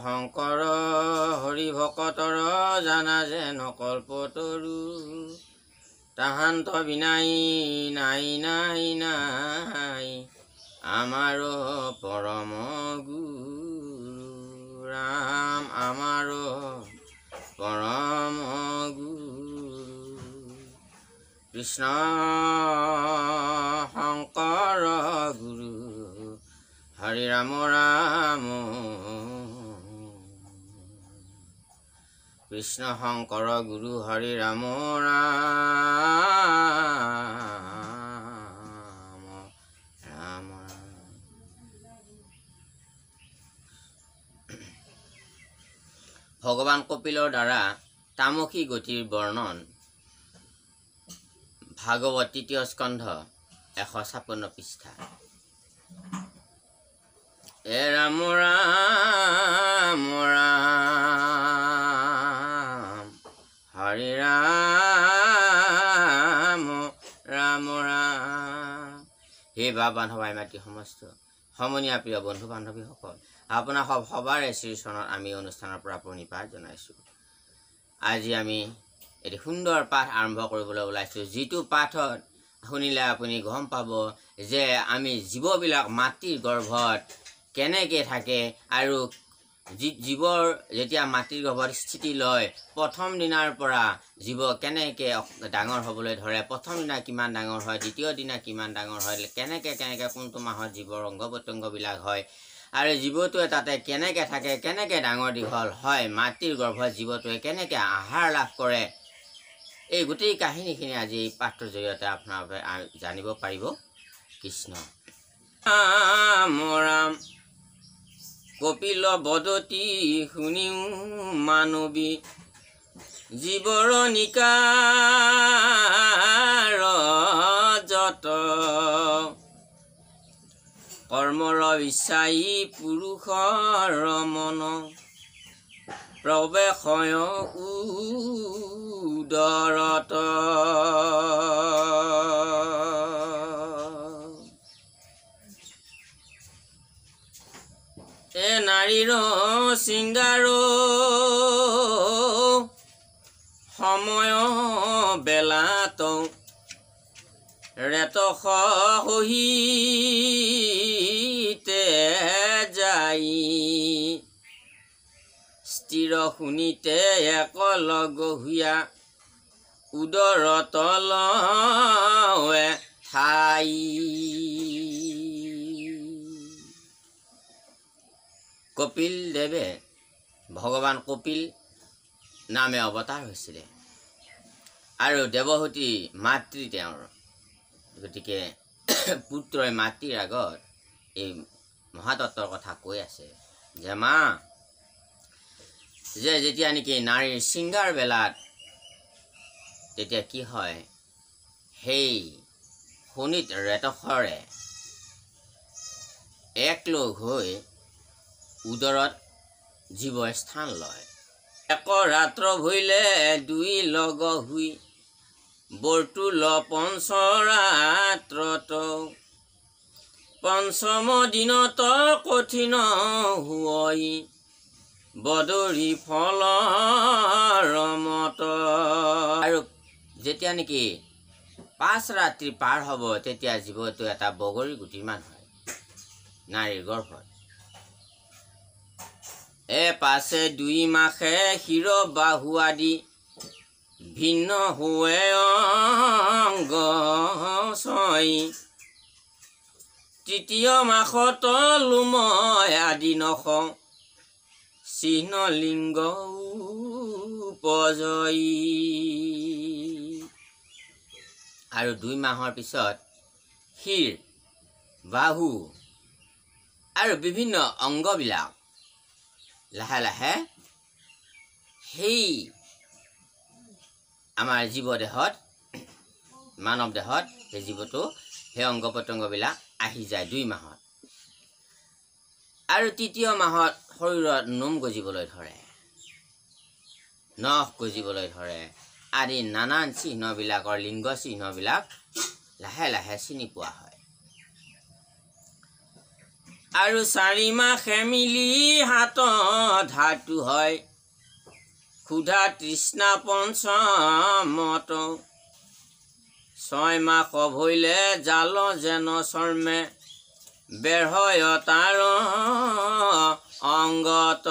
শংকৰ হৰি ভকতৰ জানা যেন কল্পতৰু তাহান্ত বিনাই নাই নাই নাই আমাৰ পৰম গুৰু ৰাম আমাৰ পৰম গুৰু কৃষ্ণ শংকৰ গুৰু হৰি ৰাম ৰাম কৃষ্ণ শংকৰ গুৰু হৰি ৰাম ৰাম ৰাম ভগৱান কপিলৰ দ্বাৰা তামসী গতিৰ বৰ্ণন ভাগৱত ৩য় স্কন্ধ ১৫৬ পৃষ্ঠা এ ৰাম ৰাম ৰাম হৰি ৰাম ৰাম ৰাম। হে বাবান সবাই মাতি সমস্ত সমনীয়া প্ৰিয় বন্ধু বান্ধৱীসকল, আপোনাৰ সবাৰে শ্ৰীচৰণত আমি অনুষ্ঠানৰ পৰা প্ৰণিপাত জনাইছোঁ। আজি আমি এটি সুন্দৰ পাঠ আৰম্ভ কৰিবলৈ ওলাইছোঁ, যিটো পাঠত শুনিলে আপুনি গম পাব যে আমি জীৱবিলাক মাতৃৰ গৰ্ভত কেনেকৈ থাকে আৰু জীৱৰ যেতিয়া মাতৃৰ গৰ্ভত স্থিতি লয় প্ৰথম দিনাৰ পৰা জীৱ কেনেকৈ ডাঙৰ হ'বলৈ ধৰে, প্ৰথম দিনা কিমান ডাঙৰ হয়, দ্বিতীয় দিনা কিমান ডাঙৰ হয়, কেনেকৈ কোনটো মাহত জীৱৰ অংগ প্ৰত্যংগবিলাক হয় আৰু জীৱটোৱে তাতে কেনেকৈ থাকে, কেনেকৈ ডাঙৰ দীঘল হয়, মাতৃৰ গৰ্ভত জীৱটোৱে কেনেকৈ আহাৰ লাভ কৰে, এই গোটেই কাহিনীখিনি আজি এই পাঠটোৰ জৰিয়তে আপোনালোকে জানিব পাৰিব। কৃষ্ণ ৰাম ৰাম কপিল বদতি শুনিও মানৱী জীৱৰ নিকাৰ যত কৰ্মৰ বিচায়ী পুৰুষৰ মন প্ৰৱেশয় উদৰত এ নাৰীৰ শৃংগাৰ সময় বেলাত ৰেত সহিতে যাই স্থিৰ শুনিতে একলগ হুয়া উদৰত লৱে ঠাই। কপিল দেৱে ভগৱান কপিল নামে অৱতাৰ হৈছিলে আৰু দেৱহূতি মাতৃ তেওঁৰ, গতিকে পুত্ৰই মাতৃৰ আগত এই মহাতত্বৰ কথা কৈ আছে যে মা, যে যেতিয়া নেকি নাৰীৰ শৃংগাৰ বেলাত তেতিয়া কি হয়, সেই শোণিত ৰেতসৰে একলগ হৈ উদৰত জীৱই স্থান লয়। এক ৰাত্ৰ ভৈলে দুই লগ হুই বৰ্তুল পঞ্চৰাত্ৰত পঞ্চম দিনত কঠিন হুৱই বদৰি ফল ৰমত। আৰু যেতিয়া নেকি 5 ৰাত্ৰি পাৰ হ'ব তেতিয়া জীৱটো এটা বগৰী গুটিমান হয় নাৰীৰ গৰ্ভত। পাছে 2 মাহে শিৰ বাহু আদি ভিন্ন হুৱে অংগ ছয় তৃতীয় মাসত লোময় আদি নখ চিহ্ন লিংগ উপজয়ী। আৰু 2 মাহৰ পিছত শিৰ বাহু আৰু বিভিন্ন অংগবিলাক লাহে লাহে সেই আমাৰ জীৱদেহত মানৱ দেহত সেই জীৱটো সেই অংগ প্ৰত্যংগবিলাক আহি যায় 2 মাহত। আৰু 3য় মাহত শৰীৰত নোম গজিবলৈ ধৰে, নখ গজিবলৈ ধৰে আদি নানান চিহ্নবিলাকৰ লিংগ চিহ্নবিলাক লাহে লাহে চিনি পোৱা হয়। আৰু 4 মাহে মিলি হাতত ধাতু হয় ক্ষুধা তৃষ্ণা পঞ্চমত 6 মাহ ভৈলে জাল যেন চৰ্মে বেৰ হয় তাৰ অংগত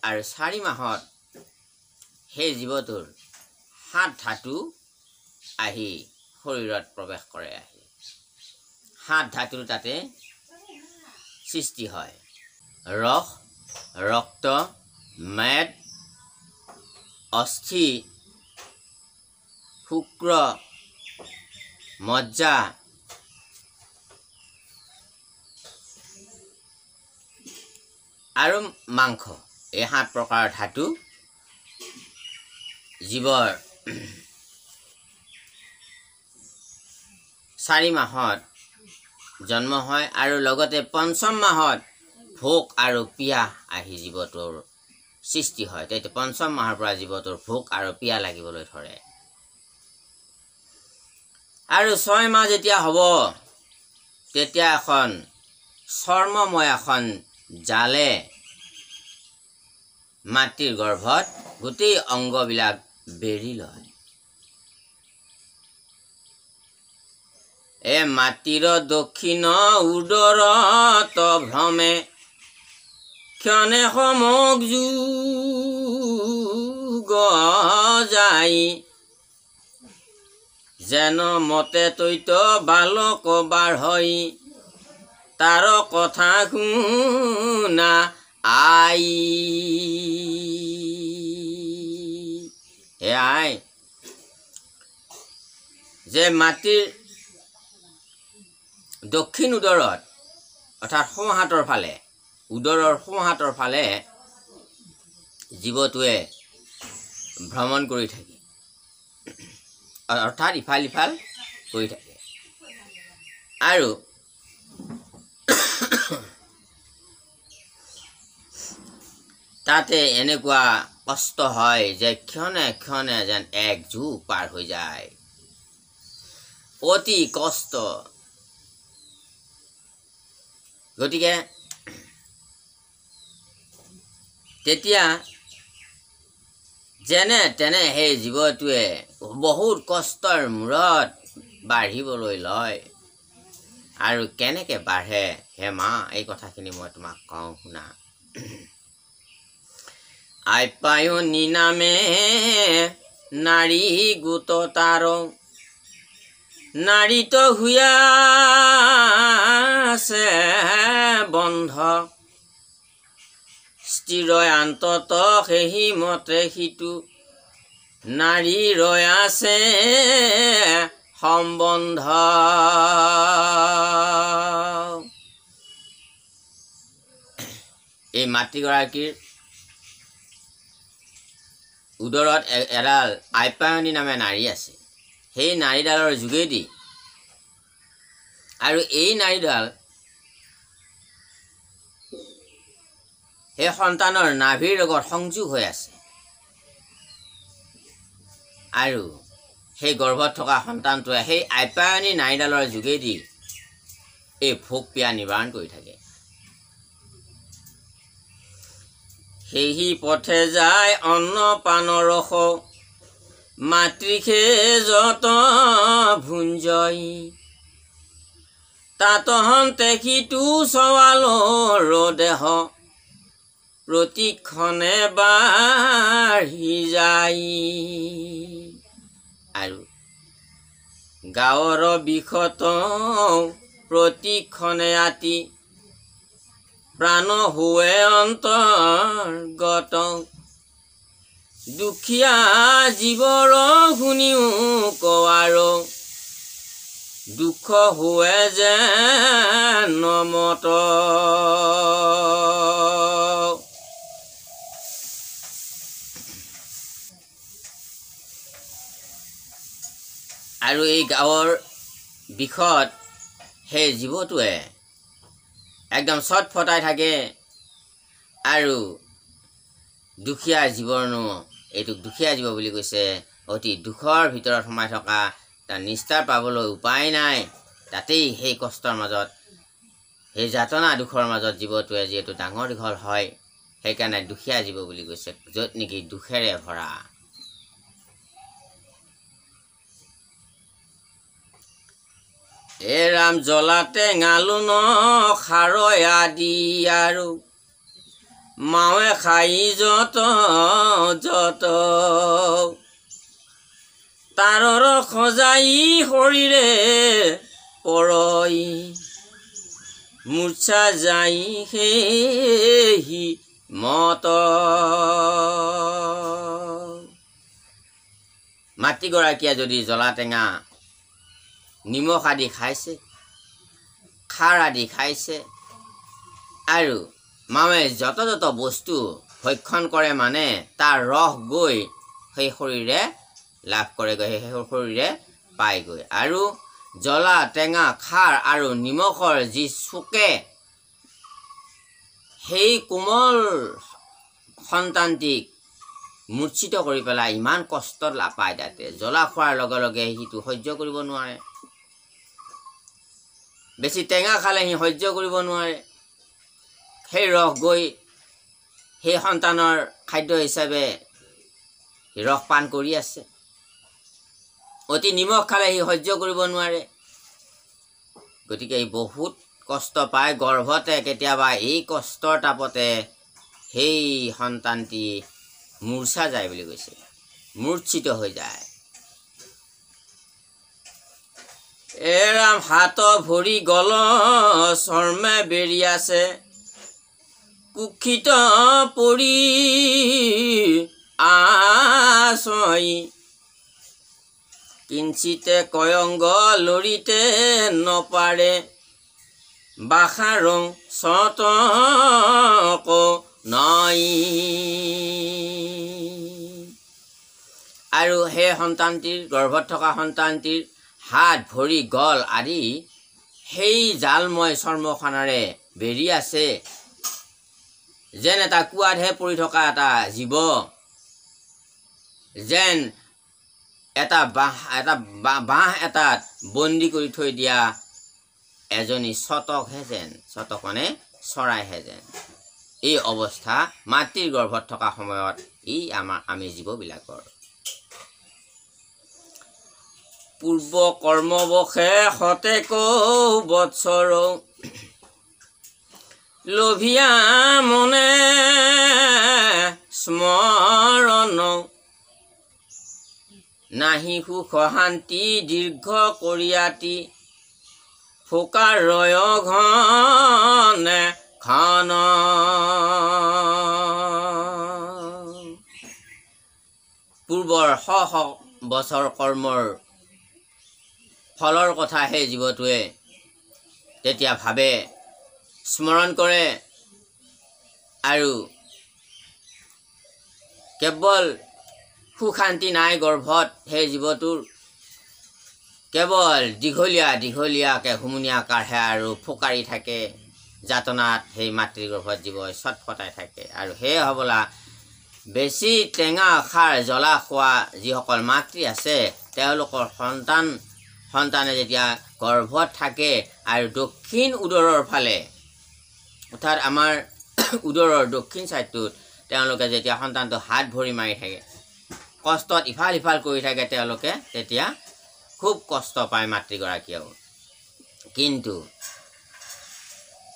আৰু 4 মাহত সেই জীৱটোৰ 7 ধাতু আহি শৰীৰত প্ৰৱেশ কৰে আহি 7 ধাতুৰ তাতে সৃষ্টি হয় ৰস ৰক্ত মেদ অস্থি শুক্ৰ মজ্জা আৰু মাংস এই 7 প্ৰকাৰৰ ধাতু জীৱৰ 4 মাহত জন্ম হয় আৰু লগতে 5ম মাহত ভোক আৰু পিয়াহ আহি জীৱটোৰ সৃষ্টি হয় তেতিয়া 5ম মাহৰ পৰা জীৱটোৰ ভোক আৰু পিয়াহ লাগিবলৈ ধৰে আৰু 6 মাহ যেতিয়া হ'ব তেতিয়া এখন চৰ্মময় এখন জালে মাতৃৰ গৰ্ভত গোটেই অংগবিলাক বেৰি লয় মাতৃৰ দক্ষিণ উদৰত ভ্ৰমে ক্ষণে সমক যোগ যাই যেন মতে তৈত বালক বাৰ হৈ তাৰ কথা শুনা আই আই যে মাতৃৰ দক্ষিণ উদৰত অৰ্থাৎ সোঁহাতৰ ফালে উদৰৰ সোঁহাতৰ ফালে জীৱটোৱে ভ্ৰমণ কৰি থাকে অৰ্থাৎ ইফাল ইফাল কৰি থাকে আৰু তাতে এনেকুৱা কষ্ট হয় যে ক্ষণে ক্ষণে যেন এক যুগ পাৰ হৈ যায় অতি কষ্ট গতিকে তেতিয়া যেনে তেনে সেই জীৱটোৱে বহুত কষ্টৰ মূৰত বাঢ়িবলৈ লয় আৰু কেনেকে বাঢ়ে হে মা এই কথাখিনি মই তোমাক কওঁ শুনা আইপায়নী নামে নাৰী গোট তাৰ নাৰীত হুয়া আছে বন্ধ স্থিৰ অন্তত সেই মতে সিটো নাৰী ৰৈ আছে সম্বন্ধ এই মাতৃগৰাকীৰ উদৰত এডাল আইপায়নী নামে নাৰী আছে সেই নাৰীডালৰ যোগেদি আৰু এই নাৰীডাল সেই সন্তানৰ নাভিৰ লগত সংযোগ হৈ আছে আৰু সেই গৰ্ভত থকা সন্তানটোৱে সেই আইপায়নী নাৰীডালৰ যোগেদি এই ভোক পিয়াহ নিবাৰণ কৰি থাকে সেই পথে যায় অন্ন পানৰ ৰস মাতৃষে যত ভুঞ্জই তাতহন্তে সিটো চৱালৰ দেহ প্ৰতিক্ষণে বাঢ়ি যায় আৰু গাঁৱৰ বিষত প্ৰতিক্ষণে আতি প্ৰাণ হুৱে অন্তৰ্গত দুখীয়া জীৱৰ শুনিও কোৱাৰ দুখ হুৱে যে নমত আৰু এই গাঁৱৰ বিষত সেই জীৱটোৱে একদম ছটফটাই থাকে আৰু দুখীয়া জীৱৰনো এইটোক দুখীয়া জীৱ বুলি কৈছে অতি দুখৰ ভিতৰত সোমাই থকা তাৰ নিস্তাৰ পাবলৈ উপায় নাই তাতেই সেই কষ্টৰ মাজত সেই যাতনা দুখৰ মাজত জীৱটোৱে যিহেতু ডাঙৰ দীঘল হয় সেইকাৰণে দুখীয়া জীৱ বুলি কৈছে য'ত নেকি দুখেৰে ভৰা এ ৰাম জ্বলা টেঙা লুন খাৰৈ আদি আৰু মাৱে খাই যত যত তাৰৰ সজাই শৰীৰে পৰই মূৰ্ছা যাই সেই মত মাতৃগৰাকীয়ে যদি জ্বলা টেঙা নিমখ আদি খাইছে খাৰ আদি খাইছে আৰু মাৱে যত যত বস্তু ভক্ষণ কৰে মানে তাৰ ৰস গৈ সেই শৰীৰে লাভ কৰেগৈ সেই শৰীৰে পায়গৈ আৰু জ্বলা টেঙা খাৰ আৰু নিমখৰ যি চুকে সেই কোমল সন্তানটিক মূৰ্ছিত কৰি পেলাই ইমান কষ্ট পায় তাতে জ্বলা খোৱাৰ লগে লগে সিটো সহ্য কৰিব নোৱাৰে বেছি টেঙা খালে সি সহ্য কৰিব নোৱাৰে সেই ৰস গৈ সেই সন্তানৰ খাদ্য হিচাপে ৰস পান কৰি আছে অতি নিমখ খালে সি সহ্য কৰিব নোৱাৰে গতিকে ই বহুত কষ্ট পায় গৰ্ভতে কেতিয়াবা এই কষ্টৰ তাপতে সেই সন্তানটি মূৰ্ছা যায় বুলি কৈছে মূৰ্ছিত হৈ যায় এৰাম হাত ভৰি গল চৰ্মে বেৰি আছে কুক্ষিত পৰি আছই কিঞ্চিতে কয়ংগ লৰিতে নপাৰে বাখাৰং চতক নাই আৰু সেই সন্তানটিৰ গৰ্ভত থকা সন্তানটিৰ হাত ভৰি গল আদি সেই জালময় চৰ্মখানাৰে বেৰি আছে যেন এটা কুৱাতহে পৰি থকা এটা জীৱ যেন এটা বাঁহ এটাত বন্দী কৰি থৈ দিয়া এজনী চতকহে যেন চতকনে চৰাইহে যেন এই অৱস্থা মাতৃৰ গৰ্ভত থকা সময়ত ই আমি জীৱবিলাকৰ পূৰ্ব কৰ্মবশে শতেক বৎসৰ লোভিয়া মনে স্মৰণ নাহি সুখ শান্তি দীৰ্ঘ কৰিয়াতি ফোকাৰয় ঘনে খান পূৰ্বৰ শ বছৰ কৰ্মৰ ফলৰ কথা সেই জীৱটোৱে তেতিয়া ভাবে স্মৰণ কৰে আৰু কেৱল সুখ শান্তি নাই গৰ্ভত সেই জীৱটোৰ কেৱল দীঘলীয়াকৈ হুমুনীয়া কাঢ়ে আৰু ফোকাৰি থাকে যাতনাত সেই মাতৃ গৰ্ভত জীৱ ছটফটাই থাকে আৰু সেয়ে হ'বলা বেছি টেঙা খাৰ জ্বলা খোৱা যিসকল মাতৃ আছে তেওঁলোকৰ সন্তানে যেতিয়া গৰ্ভত থাকে আৰু দক্ষিণ উদৰৰ ফালে অৰ্থাৎ আমাৰ উদৰৰ দক্ষিণ চাইডটোত তেওঁলোকে যেতিয়া সন্তানটো হাত ভৰি মাৰি থাকে কষ্টত ইফাল সিফাল কৰি থাকে তেওঁলোকে তেতিয়া খুব কষ্ট পায় মাতৃগৰাকীয়েও কিন্তু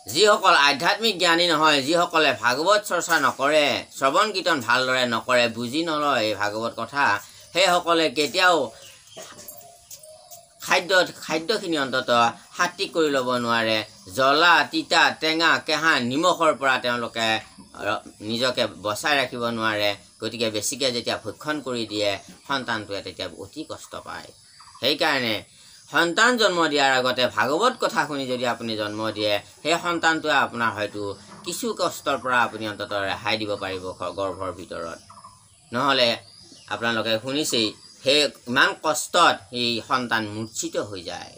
যিসকল আধ্যাত্মিক জ্ঞানী নহয় যিসকলে ভাগৱত চৰ্চা নকৰে শ্ৰৱণ কীৰ্তন ভালদৰে নকৰে বুজি নলয় এই ভাগৱত কথা সেইসকলে কেতিয়াও খাদ্যখিনি অন্ততঃ সাত্বিক কৰি ল'ব নোৱাৰে জ্বলা তিতা টেঙা কেঁহা নিমখৰ পৰা তেওঁলোকে নিজকে বচাই ৰাখিব নোৱাৰে গতিকে বেছিকৈ যেতিয়া ভক্ষণ কৰি দিয়ে সন্তানটোৱে তেতিয়া অতি কষ্ট পায় সেইকাৰণে সন্তান জন্ম দিয়াৰ আগতে ভাগৱত কথা শুনি যদি আপুনি জন্ম দিয়ে সেই সন্তানটোৱে আপোনাৰ হয়তো কিছু কষ্টৰ পৰা আপুনি অন্ততঃ ৰেহাই দিব পাৰিব গৰ্ভৰ ভিতৰত নহ'লে আপোনালোকে শুনিছেই সেই ইমান কষ্টত এই সন্তান মূৰ্ছিত হৈ যায়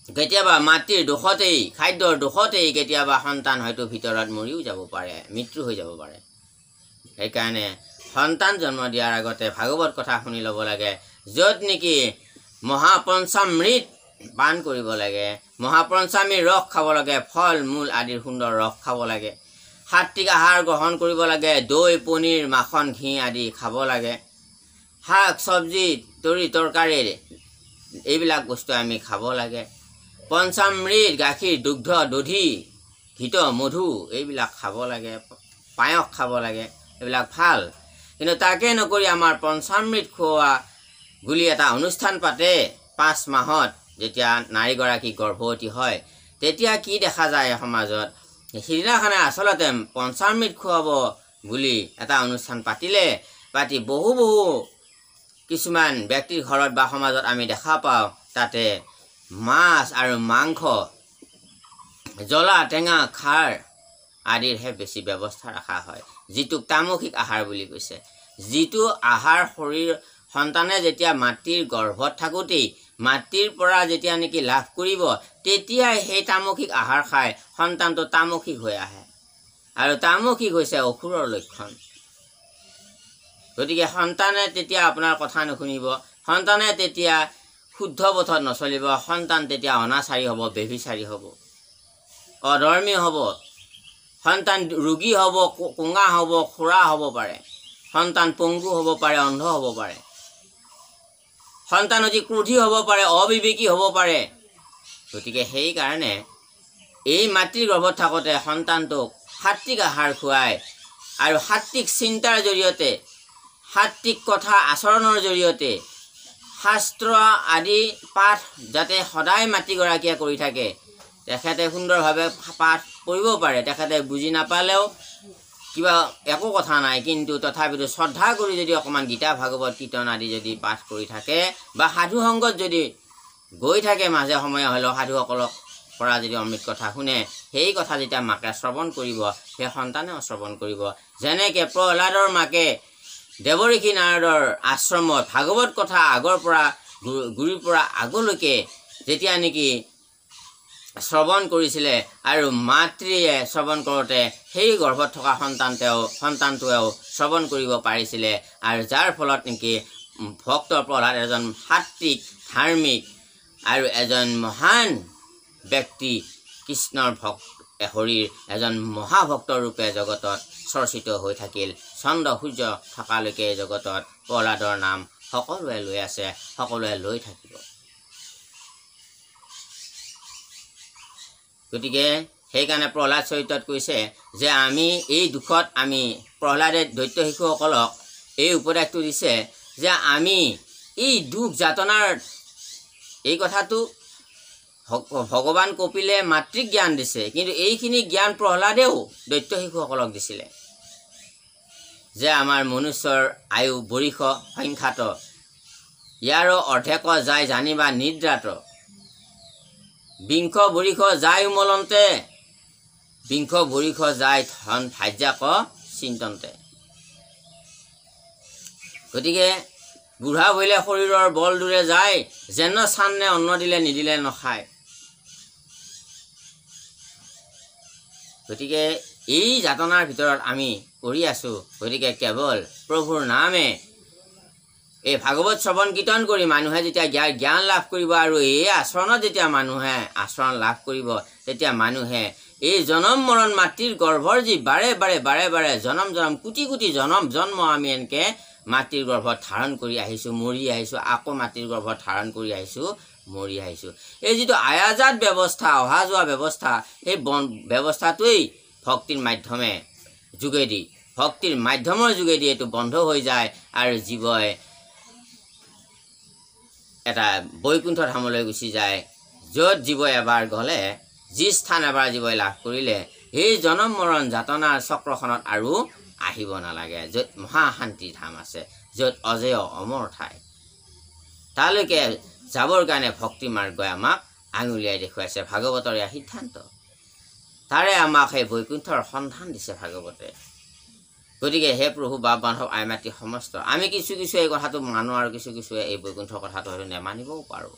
কেতিয়াবা মাতৃৰ দোষতেই খাদ্যৰ দোষতেই কেতিয়াবা সন্তান হয়তো ভিতৰত মৰিও যাব পাৰে মৃত্যু হৈ যাব পাৰে সেইকাৰণে সন্তান জন্ম দিয়াৰ আগতে ভাগৱত কথা শুনি ল'ব লাগে য'ত নেকি মহাপঞ্চামৃত পান কৰিব লাগে, মহাপঞ্চামৃত ৰস খাব লাগে, ফল মূল আদিৰ সুন্দৰ ৰস খাব লাগে, সাত্বিক আহাৰ গ্ৰহণ কৰিব লাগে, দৈ পনীৰ মাখন ঘি আদি খাব লাগে, শাক চব্জি তৰকাৰী এইবিলাক বস্তু আমি খাব লাগে, পঞ্চামৃত গাখীৰ দুগ্ধ দধি ঘিত মধু এইবিলাক খাব লাগে, পায়স খাব লাগে, এইবিলাক ভাল। কিন্তু তাকে নকৰি আমাৰ পঞ্চামৃত খোৱা বুলি এটা অনুষ্ঠান পাতে 5 মাহত যেতিয়া নাৰীগৰাকী গৰ্ভৱতী হয়, তেতিয়া কি দেখা যায় সমাজত, সিদিনাখনে আচলতে পঞ্চামৃত খুৱাব বুলি এটা অনুষ্ঠান পাতি বহু কিছুমান ব্যক্তিৰ ঘৰত বা সমাজত আমি দেখা পাওঁ তাতে মাছ আৰু মাংস, জ্বলা টেঙা খাৰ আদিৰহে বেছি ব্যৱস্থা ৰখা হয়, যিটোক তামসিক আহাৰ বুলি কৈছে। যিটো আহাৰ শৰীৰ সন্তানে যেতিয়া মাতৃৰ গৰ্ভত থাকোঁতেই মাতৃৰ পৰা যেতিয়া নেকি লাভ কৰিব, তেতিয়াই সেই তামসিক আহাৰ খাই সন্তানটো তামসিক হৈ আহে, আৰু তামসিক হৈছে অসুৰৰ লক্ষণ। গতিকে সন্তানে তেতিয়া আপোনাৰ কথা নুশুনিব, সন্তানে তেতিয়া শুদ্ধ পথত নচলিব, সন্তান তেতিয়া অনাচাৰী হ'ব, বেভিচাৰী হ'ব, অধৰ্মী হ'ব, সন্তান ৰোগী হ'ব, কোঙা হ'ব, খুৰা হ'ব পাৰে, সন্তান পংগু হ'ব পাৰে, অন্ধ হ'ব পাৰে, সন্তান অতি ক্ৰোধী হ'ব পাৰে, অবিবেকী হ'ব পাৰে। গতিকে সেইকাৰণে এই মাতৃৰ গৰ্ভত থাকোঁতে সন্তানটোক সাত্বিক আহাৰ খুৱাই আৰু সাত্বিক চিন্তাৰ জৰিয়তে, সাত্বিক কথা আচৰণৰ জৰিয়তে শাস্ত্ৰ আদি পাঠ যাতে সদায় মাতৃগৰাকীয়ে কৰি থাকে, তেখেতে সুন্দৰভাৱে পাঠ পঢ়িব পাৰে, তেখেতে বুজি নাপালেও কিবা একো কথা নাই, কিন্তু তথাপিতো শ্ৰদ্ধা কৰি যদি অকণমান গীতা ভাগৱত কীৰ্তন আদি যদি পাঠ কৰি থাকে বা সাধু সংগত যদি গৈ থাকে, মাজে সময়ে হ'লেও সাধুসকলক পৰা যদি অমৃত কথা শুনে, সেই কথা যেতিয়া মাকে শ্ৰৱণ কৰিব, সেই সন্তানেও শ্ৰৱণ কৰিব। যেনেকৈ প্ৰহ্লাদৰ মাকে দেৱঋষি নাৰদৰ আশ্ৰমত ভাগৱত কথা আগৰ পৰা গুৰিৰ পৰা আগলৈকে যেতিয়া নেকি শ্ৰৱণ কৰিছিলে, আৰু মাতৃয়ে শ্ৰৱণ কৰোঁতে সেই গৰ্ভত থকা সন্তানটোৱেও শ্ৰৱণ কৰিব পাৰিছিলে, আৰু যাৰ ফলত নেকি ভক্ত প্ৰহ্লাদ এজন সাত্বিক ধাৰ্মিক আৰু এজন মহান ব্যক্তি, কৃষ্ণৰ হৰিৰ এজন মহাভক্ত ৰূপে জগতত চৰ্চিত হৈ থাকিল। চন্দ্ৰ সূৰ্য থকালৈকে জগতত প্ৰহ্লাদৰ নাম সকলোৱে লৈ আছে, সকলোৱে লৈ থাকিব। গতিকে সেইকাৰণে প্ৰহ্লাদ চৰিত্ৰত কৈছে যে আমি এই দুখত আমি প্ৰহ্লাদে দৈত্য শিশুসকলক এই উপদেশটো দিছে যে আমি এই দুখ যাতনাৰ এই কথাটো ভগৱান কপিলে মাতৃক জ্ঞান দিছে, কিন্তু এইখিনি জ্ঞান প্ৰহ্লাদেও দৈত্য শিশুসকলক দিছিলে যে আমাৰ মনুষ্যৰ আয়ু বৰিষ সংখ্যাত, ইয়াৰো অৰ্ধেক যায় জানিবা নিদ্ৰাত, বিংশ বৰিষ যায় উমলন্তে, বিংশ বৰিষ যায় ধন ভাজ্যাক চিন্তন্তে। গতিকে বুঢ়া বহিলে শৰীৰৰ বল দূৰে যায়, যেন চান্নে অন্ন দিলে নিদিলে নখায়। গতিকে এই যাতনাৰ ভিতৰত আমি পৰি আছোঁ। গতিকে কেৱল প্ৰভুৰ নামে এই ভাগৱত শ্ৰৱণ কীৰ্তন কৰি মানুহে যেতিয়া জ্ঞান লাভ কৰিব, আৰু এই আচৰণত যেতিয়া মানুহে আচৰণ লাভ কৰিব, তেতিয়া মানুহে এই জনম মৰণ মাতৃৰ গৰ্ভৰ যি বাৰে বাৰে জনম কোটি কোটি জন্ম আমি এনেকৈ মাতৃৰ গৰ্ভত ধাৰণ কৰি আহিছোঁ, মৰি আহিছোঁ, আকৌ মাতৃৰ গৰ্ভত ধাৰণ কৰি আহিছোঁ, মৰি আহিছোঁ। এই যিটো আয়াজাত ব্যৱস্থা, অহা যোৱা ব্যৱস্থা, সেই ব্যৱস্থাটোৱেই ভক্তিৰ মাধ্যমৰ যোগেদি এইটো বন্ধ হৈ যায়, আৰু জীৱই এটা বৈকুণ্ঠ ধামলৈ গুচি যায়, য'ত জীৱই এবাৰ গ'লে, যি স্থান এবাৰ জীৱই লাভ কৰিলে, সেই জনম মৰণ যাতনাৰ চক্ৰখনত আৰু আহিব নালাগে, য'ত মহাশান্তি ধাম আছে, য'ত অজেয় অমৰ ঠাই, তালৈকে যাবৰ কাৰণে ভক্তি মাৰ্গই আমাক আঙুলিয়াই দেখুৱাইছে। ভাগৱতৰ এয়া সিদ্ধান্ত, তাৰে আমাক সেই বৈকুণ্ঠৰ সন্ধান দিছে ভাগৱতে। গতিকে হে প্ৰভু বাপ বান্ধৱ আই মাতৃ সমস্ত, আমি কিছু এই কথাটো মানো, আৰু কিছুৱে এই বৈকুণ্ঠৰ কথাটো হয়তো নেমানিবও পাৰোঁ।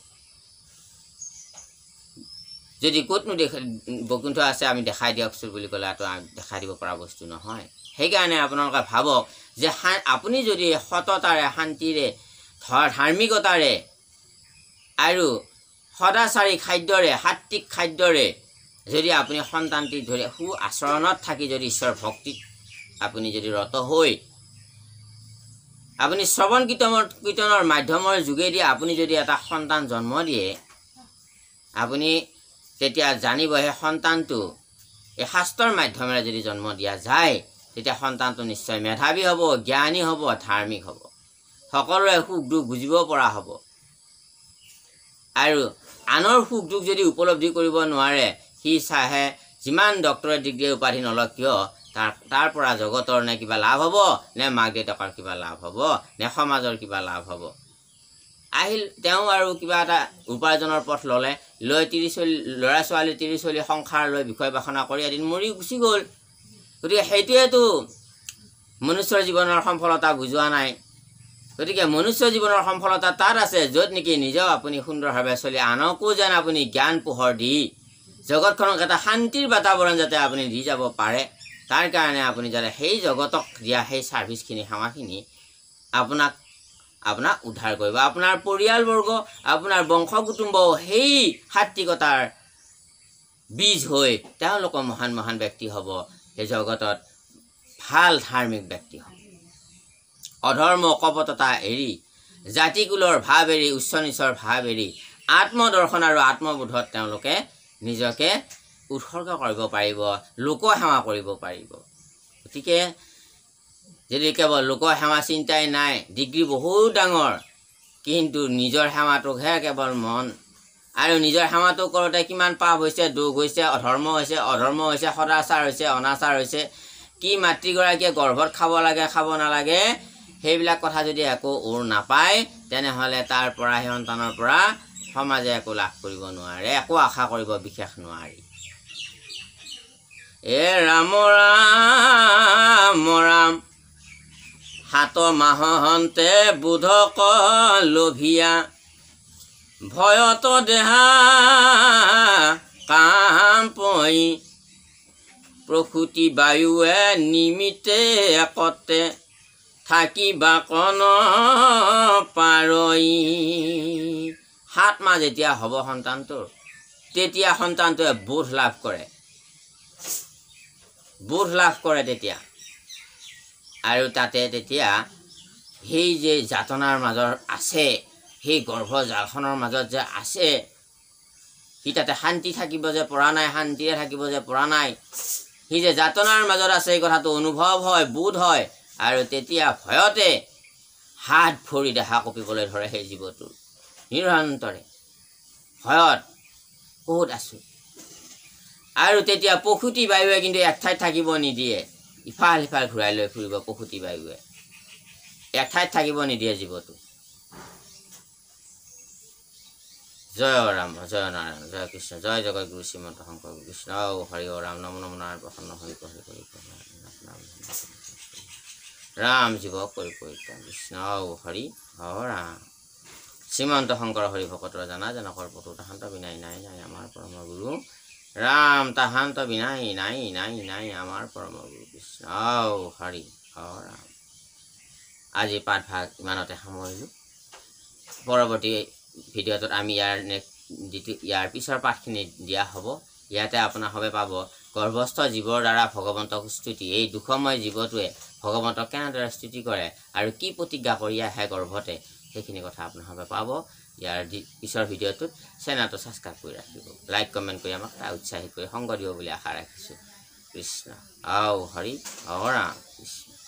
যদি ক'তনো বৈকুণ্ঠ আছে আমি দেখাই দিয়কচোন বুলি ক'লেতো দেখাই দিব পৰা বস্তু নহয়। সেইকাৰণে আপোনালোকে ভাবক যে আপুনি যদি সততাৰে, শান্তিৰে, ধাৰ্মিকতাৰে আৰু সদাচাৰী খাদ্যৰে সাত্বিক খাদ্যৰে যদি আপুনি সন্তানটি ধৰি সু আচৰণত থাকি যদি ঈশ্বৰ ভক্তিত আপুনি যদি ৰত হৈ আপুনি শ্ৰৱণ কীৰ্তনৰ মাধ্যমৰ যোগেদি আপুনি যদি এটা সন্তান জন্ম দিয়ে আপুনি তেতিয়া জানিব সেই সন্তানটো এই শাস্ত্ৰৰ মাধ্যমেৰে যদি জন্ম দিয়া যায় তেতিয়া সন্তানটো নিশ্চয় মেধাৱী হ'ব জ্ঞানী হ'ব ধাৰ্মিক হ'ব সকলোৰে সুখ দুখ বুজিব পৰা হ'ব আৰু আনৰ সুখ দুখ যদি উপলব্ধি কৰিব নোৱাৰে সি চাহে যিমান ডক্টৰেট ডিগ্ৰী উপাধি নলক কিয় তাৰ পৰা জগতৰ নে কিবা লাভ হ'ব নে মাক দেউতাকৰ কিবা লাভ হ'ব নে সমাজৰ কিবা লাভ হ'ব আহিল তেওঁ আৰু কিবা এটা উপাৰ্জনৰ পথ ল'লে লৈ ল'ৰা ছোৱালী তিৰি চলি সংসাৰ লৈ বিষয় বাসনা কৰি এদিন মৰি গুচি গ'ল গতিকে সেইটোৱেতো মনুষ্যৰ জীৱনৰ সফলতা বুজোৱা নাই গতিকে মনুষ্য জীৱনৰ সফলতা তাত আছে য'ত নেকি নিজেও আপুনি সুন্দৰভাৱে চলি আনকো যেন আপুনি জ্ঞান পোহৰ দি জগতখনক এটা শান্তিৰ বাতাবৰণ যাতে আপুনি দি যাব পাৰে তাৰ কাৰণে আপুনি যাতে সেই জগতক দিয়া সেই ছাৰ্ভিচখিনি সেৱাখিনি আপোনাক উদ্ধাৰ কৰিব আপোনাৰ পৰিয়ালবৰ্গ আপোনাৰ বংশ কুটুম্বও সেই সাত্বিকতাৰ বীজ হৈ তেওঁলোক মহান মহান ব্যক্তি হ'ব এই জগতত ভাল ধাৰ্মিক ব্যক্তি হ'ব অধৰ্ম কপটতা এৰি জাতিকুলৰ ভাৱ এৰি উচ্চ নিচৰ ভাৱ এৰি আত্মদৰ্শন আৰু আত্মবোধত তেওঁলোকে নিজকে উৎসৰ্গ কৰিব পাৰিব লোকসেৱা কৰিব পাৰিব গতিকে যদি কেৱল লোকসেৱা চিন্তাই নাই ডিগ্ৰী বহুত ডাঙৰ কিন্তু নিজৰ সেৱাটোকহে কেৱল মন আৰু নিজৰ সেৱাটো কৰোঁতে কিমান পাপ হৈছে দুখ হৈছে অধৰ্ম হৈছে সদাচাৰ হৈছে অনাচাৰ হৈছে কি মাতৃগৰাকীয়ে গৰ্ভত খাব লাগে খাব নালাগে সেইবিলাক কথা যদি একো ওৰ নাপায় তেনেহ'লে তাৰ পৰা সেই সন্তানৰ পৰা সমাজে একো লাভ কৰিব নোৱাৰে একো আশা কৰিব বিশেষ নোৱাৰি এ ৰাম ৰাম ৰাম হাত মাহন্তে বুধক লোভিয়া ভয়ত দেহা কাম পই প্ৰসূতি বায়ুৱে নিমিতে একতে থাকিবা কন পাৰই সাত মাহ যেতিয়া হ'ব সন্তানটোৰ তেতিয়া সন্তানটোৱে বোধ লাভ কৰে তেতিয়া আৰু তাতে তেতিয়া সেই যে যাতনাৰ মাজত আছে সেই গৰ্ভজালখনৰ মাজত যে আছে সি তাতে শান্তি থাকিব যে পৰা নাই শান্তিৰে থাকিব যে পৰা নাই সি যে যাতনাৰ মাজত আছে এই কথাটো অনুভৱ হয় বোধ হয় আৰু তেতিয়া ভয়তে হাত ভৰি দেহা কঁপিবলৈ ধৰে সেই জীৱটোৰ নিৰন্তৰে ভয়ত বহুত আছো আৰু তেতিয়া প্ৰসূতি বায়ুৱে কিন্তু এক ঠাইত থাকিব নিদিয়ে ইফাল সিফাল ঘূৰাই লৈ ফুৰিব প্ৰসূতি বায়ুৱে এক ঠাইত থাকিব নিদিয়ে জীৱটো জয় ৰাম জয় নাৰায়ণ জয় কৃষ্ণ জয় জগতগুৰু শ্ৰীমন্ত শংকৰ কৃষ্ণ হৰি ৰাম নম নম নাৰায়ণ প্ৰসন্ন হৰি হৰি ৰাম জীৱ কৰি পৰিত্ৰাণ কৃষ্ণ হৰি ৰাম শ্ৰীমন্ত শংকৰ হৰি ভকতৰ জানা জনকৰ পটু তাহান্ত বিনাই নাই নাই আমাৰ পৰম গুৰু ৰাম তাহান্ত বিনাই নাই নাই নাই আমাৰ পৰম গুৰু কৃষ্ণ হৰি ৰাম আজি পাঠভাগ ইমানতে সামৰিলোঁ পৰৱৰ্তী ভিডিঅ'টোত আমি ইয়াৰ পিছৰ পাঠখিনি দিয়া হ'ব ইয়াতে আপোনাৰ হবে পাব গৰ্ভস্থ জীৱৰ দ্বাৰা ভগৱন্তক স্তুতি এই দুখময় জীৱটোৱে ভগৱন্তক কেনেদৰে স্তুতি কৰে আৰু কি প্ৰতিজ্ঞা কৰি আহে গৰ্ভতে সেইখিনি কথা আপোনাৰ হবে পাব ইয়াৰ পিছৰ ভিডিঅ'টোত চেনেলটো ছাবস্ক্ৰাইব কৰি ৰাখিব লাইক কমেণ্ট কৰি আমাক উৎসাহিত কৰি সংগ দিব বুলি আশা ৰাখিছোঁ কৃষ্ণ হৰি ৰাম কৃষ্ণ